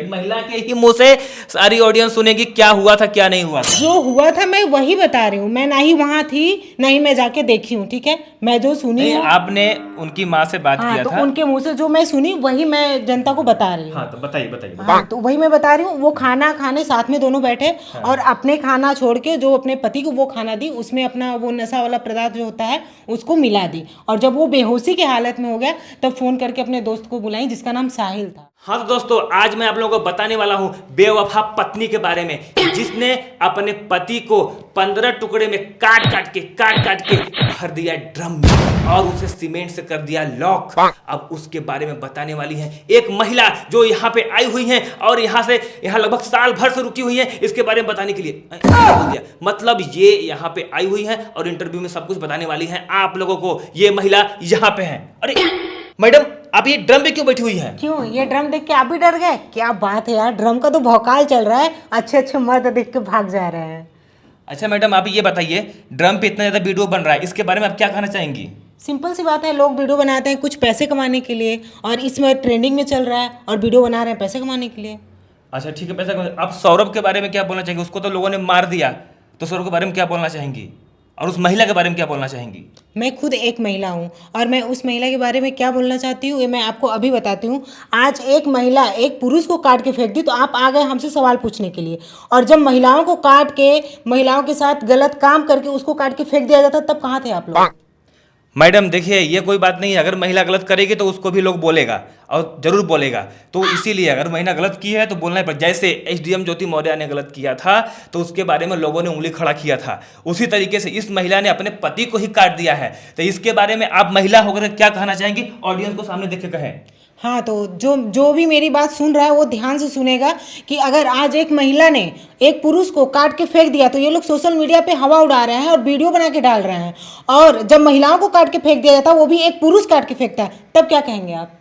एक महिला के ही मुंह से सारी ऑडियंस सुनेगी क्या हुआ था क्या नहीं हुआ था। जो हुआ था मैं वही बता रही हूँ, मैं ना ही वहां थी ना ही मैं जाके देखी हूँ, ठीक है। मैं जो सुनी नहीं, हूँ, आपने उनकी माँ से बात हाँ, किया तो था। उनके मुंह से जो मैं सुनी वही मैं जनता को बता रही हूँ। हाँ तो बताइए बताइए। हाँ, तो वही मैं बता रही हूँ। वो खाना खाने साथ में दोनों बैठे, और अपने खाना छोड़ के जो अपने पति को वो खाना दी, उसमें अपना वो नशा वाला पदार्थ जो होता है उसको मिला दी, और जब वो बेहोशी की हालत में हो गया तब फोन करके अपने दोस्त को बुलाई जिसका नाम साहिल था। हाँ तो दोस्तों, आज मैं आप लोगों को बताने वाला हूँ बेवफा पत्नी के बारे में, जिसने अपने पति को 15 टुकड़े में काट काट के भर दिया ड्रम में और उसे सीमेंट से कर दिया लॉक। अब उसके बारे में बताने वाली है एक महिला जो यहाँ पे आई हुई है और यहाँ लगभग साल भर से रुकी हुई है इसके बारे में बताने के लिए। बोल दिया, मतलब ये यहाँ पे आई हुई है और इंटरव्यू में सब कुछ बताने वाली है आप लोगों को। ये महिला यहाँ पे है। अरे मैडम, आप ये ड्रम पे क्यों बैठी हुई हैं? क्यों, ये ड्रम देख के आप भी डर गए? क्या बात है यार, ड्रम का तो भौकाल चल रहा है, अच्छे अच्छे मर्द देख के भाग जा रहे हैं। अच्छा मैडम, आप ये बताइए, ड्रम पे इतना ज़्यादा वीडियो बन रहा है, इसके बारे में आप क्या कहना चाहेंगी? सिंपल सी बात है, लोग वीडियो बनाते हैं कुछ पैसे कमाने के लिए, और इसमें ट्रेंडिंग में चल रहा है और वीडियो बना रहे हैं पैसे कमाने के लिए। अच्छा ठीक है, पैसा आप सौरभ के बारे में क्या बोलना चाहेंगे? उसको तो लोगों ने मार दिया, तो सौरभ के बारे में क्या बोलना चाहेंगी? और उस महिला के बारे में क्या बोलना चाहेंगी? मैं खुद एक महिला हूँ, और मैं उस महिला के बारे में क्या बोलना चाहती हूँ ये मैं आपको अभी बताती हूँ। आज एक महिला एक पुरुष को काट के फेंक दी, तो आप आ गए हमसे सवाल पूछने के लिए, और जब महिलाओं को काट के, महिलाओं के साथ गलत काम करके उसको काट के फेंक दिया जाता तब कहाँ थे आप लोग? मैडम देखिए, ये कोई बात नहीं है, अगर महिला गलत करेगी तो उसको भी लोग बोलेगा और जरूर बोलेगा, तो इसीलिए अगर महिला गलत की है तो बोलना ही पड़ेगा। जैसे एसडीएम ज्योति मौर्य ने गलत किया था तो उसके बारे में लोगों ने उंगली खड़ा किया था, उसी तरीके से इस महिला ने अपने पति को ही काट दिया है। तो इसके बारे में आप महिला होकर क्या कहना चाहेंगी? ऑडियंस को सामने देख के कहें। हाँ, तो जो भी मेरी बात सुन रहा है वो ध्यान से सुनेगा कि अगर आज एक महिला ने एक पुरुष को काट के फेंक दिया तो ये लोग सोशल मीडिया पे हवा उड़ा रहे हैं और वीडियो बना के डाल रहे हैं, और जब महिलाओं को काट के फेंक दिया जाता है वो भी एक पुरुष काट के फेंकता है, तब क्या कहेंगे आप?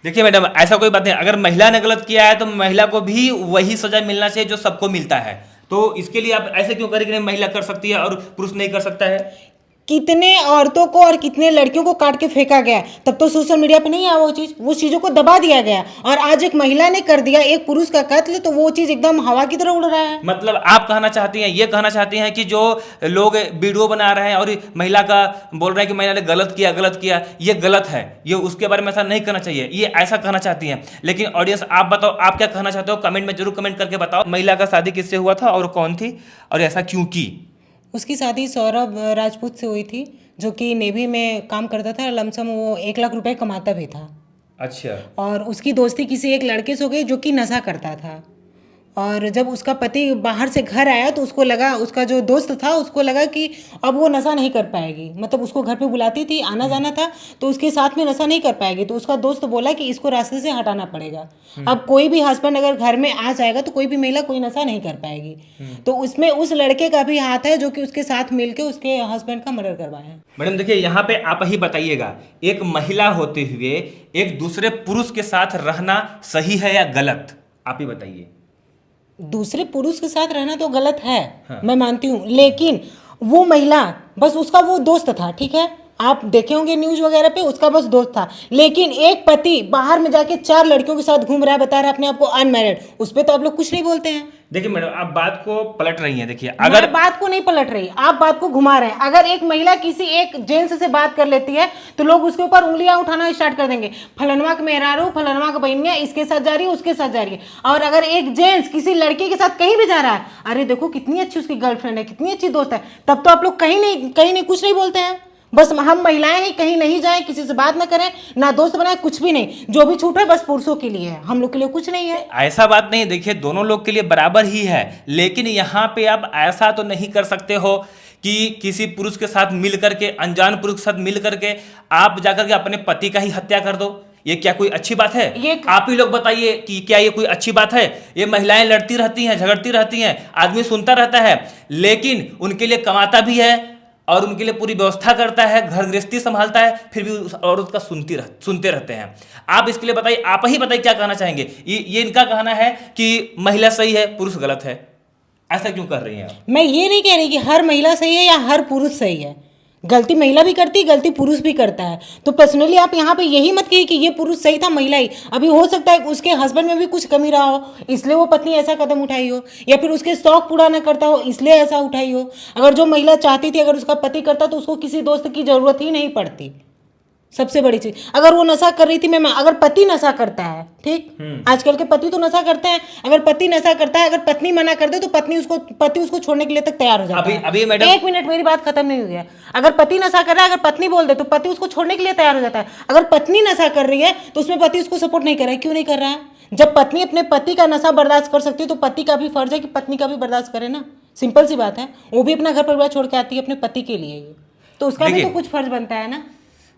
देखिए मैडम, ऐसा कोई बात नहीं, अगर महिला ने गलत किया है तो महिला को भी वही सजा मिलना चाहिए जो सबको मिलता है। तो इसके लिए आप ऐसे क्यों करें कि नहीं महिला कर सकती है और पुरुष नहीं कर सकता है? कितने औरतों को और कितने लड़कियों को काट के फेंका गया, तब तो सोशल मीडिया पे नहीं आया वो चीज़, वो चीज़ों को दबा दिया गया, और आज एक महिला ने कर दिया एक पुरुष का कत्ल, तो वो चीज़ एकदम हवा की तरह उड़ रहा है। मतलब आप कहना चाहती हैं, ये कहना चाहती हैं कि जो लोग वीडियो बना रहे हैं और महिला का बोल रहे हैं कि महिला ने गलत किया, ये गलत है, ये उसके बारे में ऐसा नहीं करना चाहिए, ये ऐसा कहना चाहती हैं। लेकिन ऑडियंस आप बताओ, आप क्या कहना चाहते हो? कमेंट में जरूर कमेंट करके बताओ। महिला का शादी किससे हुआ था और कौन थी और ऐसा क्यों की? उसकी शादी सौरभ राजपूत से हुई थी, जो कि नेवी में काम करता था, लमसम वो 1 लाख रुपए कमाता भी था। अच्छा। और उसकी दोस्ती किसी एक लड़के से हो गई जो कि नशा करता था, और जब उसका पति बाहर से घर आया तो उसको लगा, उसका जो दोस्त था उसको लगा कि अब वो नशा नहीं कर पाएगी, मतलब उसको घर पे बुलाती थी, आना जाना था, तो उसके साथ में नशा नहीं कर पाएगी, तो उसका दोस्त बोला कि इसको रास्ते से हटाना पड़ेगा। अब कोई भी हस्बैंड अगर घर में आ जाएगा तो कोई भी महिला कोई नशा नहीं कर पाएगी, तो उसमें उस लड़के का भी हाथ है जो कि उसके साथ मिलके उसके हस्बैंड का मर्डर करवाया। मैडम देखिए, यहाँ पे आप ही बताइएगा, एक महिला होते हुए एक दूसरे पुरुष के साथ रहना सही है या गलत? आप ही बताइए। दूसरे पुरुष के साथ रहना तो गलत है, हाँ। मैं मानती हूँ, लेकिन वो महिला बस उसका वो दोस्त था, ठीक है, आप देखे होंगे न्यूज वगैरह पे, उसका बस दोस्त था, लेकिन एक पति बाहर में जाके 4 लड़कियों के साथ घूम रहा है, बता रहा है अपने आप को अनमैरिड, उस पर तो आप लोग कुछ नहीं बोलते हैं। देखिए मैडम, आप बात को पलट रही हैं। देखिए, अगर मैं बात को नहीं पलट रही, आप बात को घुमा रहे हैं। अगर एक महिला किसी एक जेंट्स से बात कर लेती है तो लोग उसके ऊपर उंगलियां उठाना स्टार्ट कर देंगे, फलनवा का मेहरारू, फलनवा का बहनिया इसके साथ जा रही है, उसके साथ जा रही है। और अगर एक जेंट्स किसी लड़की के साथ कहीं भी जा रहा है, अरे देखो कितनी अच्छी उसकी गर्लफ्रेंड है, कितनी अच्छी दोस्त है, तब तो आप लोग कहीं नहीं कुछ नहीं बोलते हैं। बस हम महिलाएं ही कहीं नहीं जाएं, किसी से बात ना करें, ना दोस्त बनाए, कुछ भी नहीं, जो भी छूट है बस पुरुषों के लिए है, हम लोग के लिए कुछ नहीं है। ऐसा बात नहीं, देखिए दोनों लोग के लिए बराबर ही है, लेकिन यहाँ पे आप ऐसा तो नहीं कर सकते हो कि किसी पुरुष के साथ मिल करके, अनजान पुरुष के साथ मिल करके आप जाकर के अपने पति का ही हत्या कर दो। ये क्या कोई अच्छी बात है? आप ही लोग बताइए कि क्या ये कोई अच्छी बात है? ये महिलाएं लड़ती रहती हैं, झगड़ती रहती हैं, आदमी सुनता रहता है, लेकिन उनके लिए कमाता भी है और उनके लिए पूरी व्यवस्था करता है, घर गृहस्थी संभालता है, फिर भी उस औरत का सुनते रहते हैं। आप इसके लिए बताइए, आप ही बताइए क्या कहना चाहेंगे? ये इनका कहना है कि महिला सही है, पुरुष गलत है, ऐसा क्यों कर रही हैं आप? मैं ये नहीं कह रही कि हर महिला सही है या हर पुरुष सही है, गलती महिला भी करती है, गलती पुरुष भी करता है। तो पर्सनली आप यहाँ पे यही मत कहिए कि ये पुरुष सही था, महिला ही। अभी हो सकता है उसके हस्बैंड में भी कुछ कमी रहा हो, इसलिए वो पत्नी ऐसा कदम उठाई हो, या फिर उसके शौक पूरा ना करता हो इसलिए ऐसा उठाई हो। अगर जो महिला चाहती थी, अगर उसका पति करता तो उसको किसी दोस्त की जरूरत ही नहीं पड़ती। सबसे बड़ी चीज, अगर वो नशा कर रही थी, मैं अगर पति नशा करता है, ठीक, आजकल के पति तो नशा करते हैं, अगर पति नशा करता है, अगर पत्नी मना कर दे तो पति उसको छोड़ने के लिए तक तैयार हो जाता है। अभी मैडम, एक मिनट, मेरी बात खत्म नहीं हुई है। अगर पति नशा कर रहा है, अगर पत्नी बोल दे तो पति उसको छोड़ने के लिए तैयार हो जाता है। अगर पत्नी नशा कर रही है तो उसमें पति उसको सपोर्ट नहीं कर रहा है। क्यों नहीं कर रहा है? जब पत्नी अपने पति का नशा बर्दाश्त कर सकती है तो पति का भी फर्ज है कि पत्नी का भी बर्दाश्त करे ना। सिंपल सी बात है। वो भी अपना घर परिवार छोड़ के आती है अपने पति के लिए, तो उसका भी तो कुछ फर्ज बनता है ना।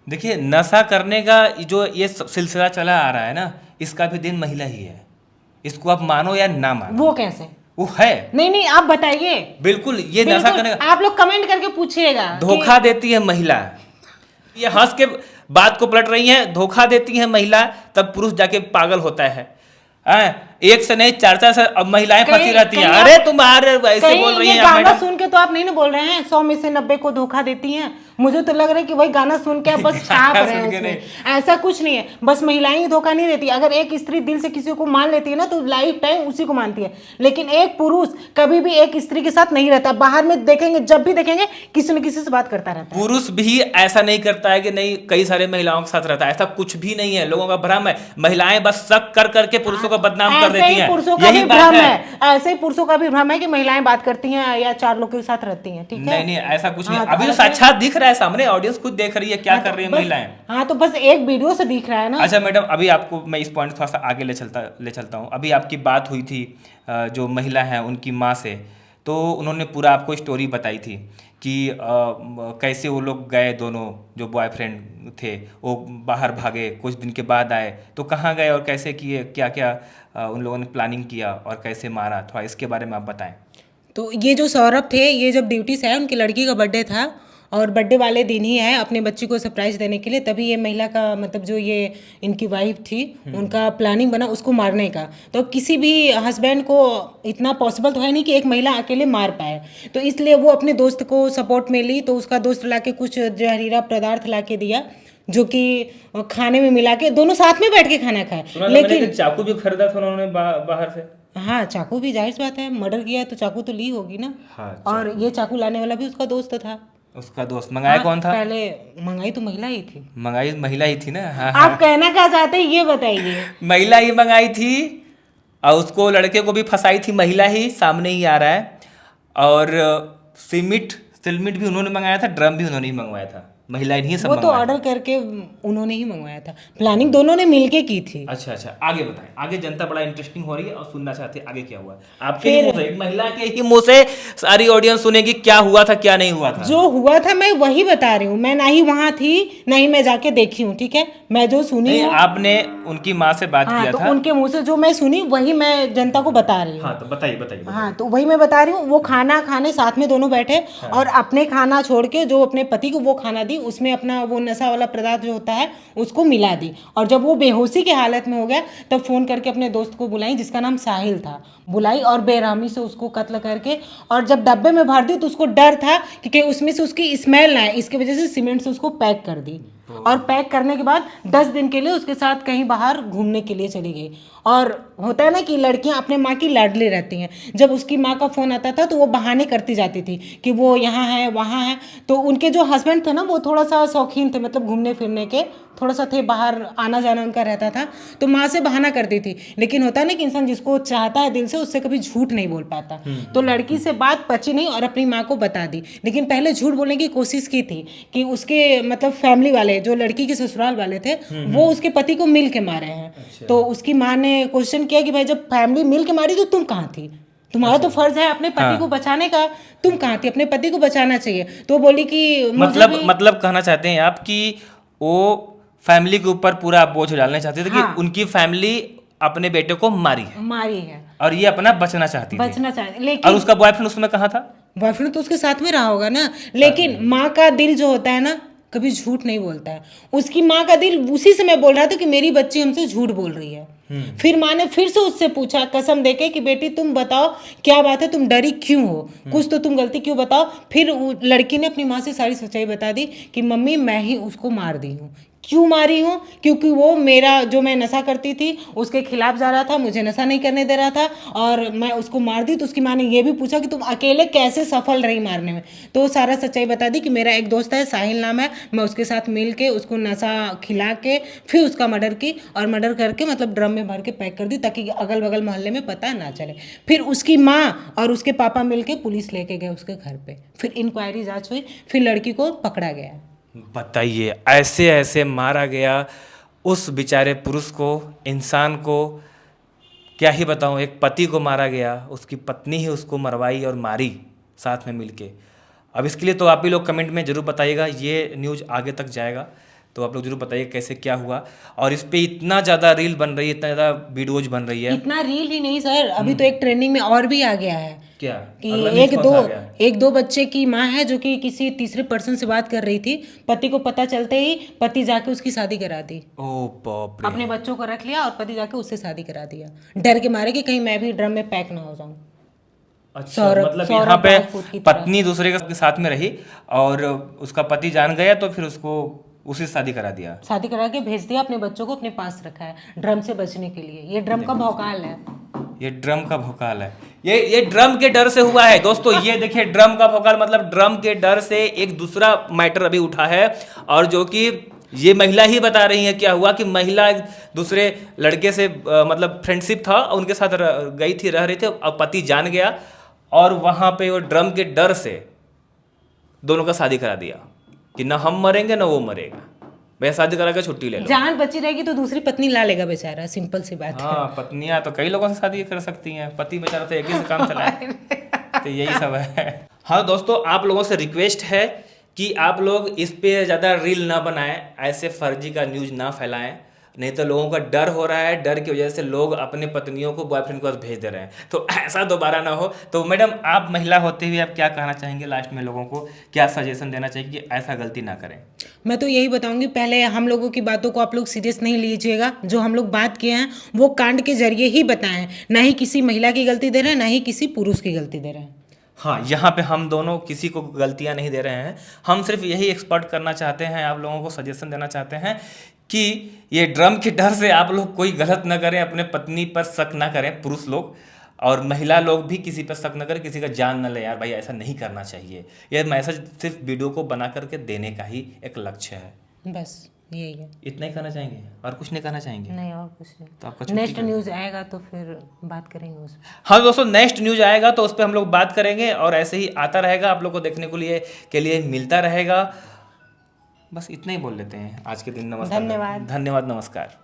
देखिए, नशा करने का जो ये सिलसिला चला आ रहा है ना, इसका भी दिन महिला ही है। इसको आप मानो या ना मानो। वो कैसे? वो है। नहीं, आप बताइए। बिल्कुल, ये नशा करने का आप लोग कमेंट करके पूछिएगा। धोखा देती है महिला। ये हंस के बात को पलट रही है, धोखा देती है महिला, तब पुरुष जाके पागल होता है। एक से नहीं, चार से अब महिलाएं फंसी रहती हैं। अरे तुम ऐसे बोल रही हैं गाना सुन के तो आप नहीं ना बोल रहे हैं 100 में से 90 को धोखा देती हैं। मुझे तो लग रहा है कि वही गाना सुन के आप बस छाप रहे हैं उसमें। ऐसा कुछ नहीं है, बस महिलाएं ही धोखा नहीं देती। अगर एक स्त्री दिल से किसी को मान लेती है ना तो लाइफ टाइम उसी को मानती है। लेकिन एक पुरुष कभी भी एक स्त्री के साथ नहीं रहता। बाहर में देखेंगे, जब भी देखेंगे किसी न किसी से बात करता रहता है। पुरुष भी ऐसा नहीं करता है कि नहीं कई सारे महिलाओं के साथ रहता है, ऐसा कुछ भी नहीं है। लोगों का भ्रम है। महिलाएं बस शक कर करके पुरुषों को बदनाम कर देती हैं। पुरुषों का भी भ्रम है। ऐसे ही पुरुषों का भी भ्रम है कि महिलाएं बात करती हैं या 4 लोग के साथ रहती हैं। ठीक है, नहीं, ऐसा कुछ नहीं। अभी तो साक्षात दिख रहा है सामने, ऑडियंस खुद देख रही है क्या कर रही है महिलाएं। हाँ, तो बस एक वीडियो से दिख रहा है ना। अच्छा मैडम, अभी आपको मैं इस पॉइंट थोड़ा सा आगे ले चलता हूँ। अभी आपकी बात हुई थी जो महिला है उनकी माँ से, तो उन्होंने पूरा आपको स्टोरी बताई थी कि कैसे वो लोग गए, दोनों जो बॉयफ्रेंड थे वो बाहर भागे, कुछ दिन के बाद आए, तो कहाँ गए और कैसे किए, क्या क्या उन लोगों ने प्लानिंग किया और कैसे मारा, थोड़ा इसके बारे में आप बताएं। तो ये जो सौरभ थे, ये जब ड्यूटी से आए, उनकी लड़की का बर्थडे था और बर्थडे वाले दिन ही है अपने बच्ची को सरप्राइज देने के लिए। तभी ये महिला का मतलब जो ये इनकी वाइफ थी उनका प्लानिंग बना उसको मारने का। तो अब किसी भी हस्बैंड को इतना पॉसिबल तो है नहीं कि एक महिला अकेले मार पाए, तो इसलिए वो अपने दोस्त को सपोर्ट में ली। तो उसका दोस्त ला के कुछ जहरीला पदार्थ ला के दिया जो कि खाने में मिला के दोनों साथ में बैठ के खाना खाए। लेकिन चाकू भी खरीदा था उन्होंने बाहर से। हाँ, चाकू भी जाहिर सी बात है, मर्डर किया है तो चाकू तो ली होगी ना। हाँ, और ये चाकू लाने वाला भी उसका दोस्त था। उसका दोस्त मंगाया कौन था? पहले मंगाई तो महिला ही थी। मंगाई महिला ही थी ना। हाँ, आप कहना क्या चाहते हैं ये बताइए। महिला ही मंगाई थी और उसको लड़के को भी फंसाई थी महिला ही, सामने ही आ रहा है। और सिलमिट भी उन्होंने मंगाया था, ड्रम भी उन्होंने ही मंगवाया था, महिला ही सब वो तो ऑर्डर करके उन्होंने ही मंगवाया था, प्लानिंग दोनों ने मिलके की थी। अच्छा, आगे बताएं। आगे जनता बड़ा इंटरेस्टिंग हो रही है और सुनना चाहती है आगे क्या हुआ। आपके ही मुंह से, एक महिला के ही मुंह से सारी ऑडियंस सुनेगी क्या हुआ था क्या नहीं हुआ था। जो हुआ था मैं वही बता रही हूँ। मैं ना ही वहां थी ना ही मैं जाके देखी हूँ। ठीक है, मैं जो सुनी हूँ। आपने उनकी माँ से बात किया तो था, उनके मुंह से जो मैं सुनी वही मैं जनता को बता रही हूँ। हाँ, तो बताइए। हाँ, तो वही मैं बता रही हूँ। वो खाना खाने साथ में दोनों बैठे और अपने खाना छोड़ के जो अपने पति को वो खाना दी, उसमें अपना वो नशा वाला पदार्थ जो होता है उसको मिला दी। और जब वो बेहोशी की हालत में हो गया तब फोन करके अपने दोस्त को बुलाई जिसका नाम साहिल था, बुलाई और बेरहमी से उसको कत्ल करके, और जब डब्बे में भर दी तो उसको डर था कि उसमें से उसकी स्मेल ना आए, इसकी वजह से सीमेंट से उसको पैक कर दी। और पैक करने के बाद 10 दिन के लिए उसके साथ कहीं बाहर घूमने के लिए चली गई। और होता है ना कि लड़कियां अपने माँ की लाडली रहती हैं। जब उसकी माँ का फ़ोन आता था तो वो बहाने करती जाती थी कि वो यहाँ है वहाँ है। तो उनके जो हस्बैंड थे ना वो थोड़ा सा शौकीन थे, मतलब घूमने फिरने के थोड़ा सा थे, बाहर आना जाना उनका रहता था। तो माँ से बहाना करती थी। लेकिन होता है ना कि इंसान जिसको चाहता है दिल से उससे कभी झूठ नहीं बोल पाता। तो लड़की से बात पची नहीं और अपनी माँ को बता दी। लेकिन पहले झूठ बोलने की कोशिश की थी कि उसके मतलब फैमिली वाले जो लड़की के ससुराल वाले थे वो उसके पति को मिल के मारे हैं। अच्छा। तो उसकी माँ ने क्वेश्चन किया कि भाई जब फैमिली मिल के मारी तो तुम कहाँ थी, तुम्हारा तो फर्ज है अपने पति को बचाने का, तुम कहाँ थी, अपने पति को बचाना चाहिए। तो बोली कि मतलब कहना चाहते हैं आप कि वो फैमिली के ऊपर पूरा बोझ डालना चाहते थे। कि उनकी फैमिली अपने बेटे को मारी है और ये अपना बचना चाहती थी। लेकिन और उसका बॉयफ्रेंड उसमें कहाँ था? बॉयफ्रेंड तो उसके साथ में रहा होगा ना। लेकिन माँ का दिल जो होता है ना कभी झूठ नहीं बोलता है। उसकी माँ का दिल उसी समय बोल रहा था कि मेरी बच्ची हमसे झूठ बोल रही है। फिर माँ ने फिर से उससे पूछा कसम देके कि बेटी तुम बताओ क्या बात है, तुम डरी क्यों हो, कुछ तो तुम गलती क्यों बताओ। फिर लड़की ने अपनी माँ से सारी सच्चाई बता दी कि मम्मी मैं ही उसको मार दी हूँ। क्यों मारी हूँ? क्योंकि वो मेरा जो मैं नशा करती थी उसके खिलाफ जा रहा था, मुझे नशा नहीं करने दे रहा था और मैं उसको मार दी। तो उसकी माँ ने ये भी पूछा कि तुम अकेले कैसे सफल रही मारने में। तो वो सारा सच्चाई बता दी कि मेरा एक दोस्त है साहिल नाम है, मैं उसके साथ मिल के उसको नशा खिला के फिर उसका मर्डर की और मर्डर करके मतलब ड्रम में भर के पैक कर दी ताकि अगल बगल मोहल्ले में पता ना चले। फिर उसकी माँ और उसके पापा मिल के पुलिस लेके गए उसके घर पे, फिर इंक्वायरी जांच हुई, फिर लड़की को पकड़ा गया। बताइए, ऐसे ऐसे मारा गया उस बेचारे पुरुष को, इंसान को। क्या ही बताऊं, एक पति को मारा गया, उसकी पत्नी ही उसको मरवाई और मारी साथ में मिलके। अब इसके लिए तो आप भी लोग कमेंट में ज़रूर बताइएगा, ये न्यूज़ आगे तक जाएगा तो आप लोग जरूर बताइए कैसे क्या हुआ। और इस पे इतना ज़्यादा रील बन रही है, इतना ज़्यादा वीडियोज बन रही है। इतना रील ही नहीं सर, अभी तो एक ट्रेंडिंग में और भी आ गया है क्या कि अगला न्यूज़ कौन सा आ गया? एक दो बच्चे की माँ है जो कि किसी तीसरे पर्सन से बात कर रही थी, पति को पता चलते ही पति जाके उसकी शादी करा दी। ओ बाप रे। अपने बच्चों को रख लिया और पति जाके उससे शादी करा दिया, डर के मारे कि कहीं मैं भी ड्रम में पैक ना हो जाऊं। अच्छा, मतलब यहाँ पे पत्नी दूसरे के साथ में रही और उसका पति जान गया तो फिर उसको उसी से शादी करा दिया। शादी करा के भेज दिया, अपने बच्चों को अपने पास रखा है ड्रम से बचने के लिए। ये ड्रम का भौकाल है, ये ड्रम का भौकाल है, ये ड्रम के डर से हुआ है दोस्तों। ये देखिए ड्रम का भौकाल, मतलब ड्रम के डर से एक दूसरा मैटर अभी उठा है और जो कि ये महिला ही बता रही है क्या हुआ कि महिला एक दूसरे लड़के से मतलब फ्रेंडशिप था, उनके साथ गई थी, रह रही थी, अब पति जान गया और वहां पे वो ड्रम के डर से दोनों का शादी करा दिया कि ना हम मरेंगे ना वो मरेगा, भैया शादी करा के छुट्टी ले लो। जान बची रहेगी तो दूसरी पत्नी ला लेगा बेचारा, सिंपल सी बात है। हाँ, पत्नियां तो कई लोगों से शादी कर सकती हैं, पति बेचारा तो एक ही से काम चलाए। तो यही सब है। हाँ दोस्तों, आप लोगों से रिक्वेस्ट है कि आप लोग इस पे ज़्यादा रील ना बनाएं, ऐसे फर्जी का न्यूज़ ना फैलाएं, नहीं तो लोगों का डर हो रहा है, डर की वजह से लोग अपने पत्नियों को बॉयफ्रेंड को भेज दे रहे हैं। तो ऐसा दोबारा ना हो। तो मैडम, आप महिला होते हुए आप क्या कहना चाहेंगे लास्ट में, लोगों को क्या सजेशन देना चाहिए कि ऐसा गलती ना करें? मैं तो यही बताऊंगी, पहले हम लोगों की बातों को आप लोग सीरियस नहीं लीजिएगा। जो हम लोग बात किए हैं वो कांड के जरिए ही बताए हैं, ना ही किसी महिला की गलती दे रहे हैं ना ही किसी पुरुष की गलती दे रहे हैं। हाँ, यहाँ पे हम दोनों किसी को गलतियाँ नहीं दे रहे हैं, हम सिर्फ यही एक्सपर्ट करना चाहते हैं, आप लोगों को सजेशन देना चाहते हैं कि ये ड्रम के डर से आप लोग कोई गलत ना करें, अपने पत्नी पर शक ना करें, पुरुष लोग और महिला लोग भी किसी पर शक ना करें, किसी का जान ना ले यार भाई, ऐसा नहीं करना चाहिए। यह मैसेज सिर्फ वीडियो को बना करके देने का ही एक लक्ष्य है, बस यही है। इतना ही कहना चाहेंगे और कुछ नहीं कहना चाहेंगे? नहीं और कुछ नहीं। तो आपका नेक्स्ट न्यूज़ आएगा तो फिर बात करेंगे उस पर। हाँ दोस्तों, नेक्स्ट न्यूज आएगा तो उस पर हम लोग बात करेंगे और ऐसे ही आता रहेगा, आप लोग को देखने के लिए मिलता रहेगा। बस इतना ही बोल लेते हैं आज के दिन। नमस्कार, धन्यवाद। धन्यवाद, नमस्कार।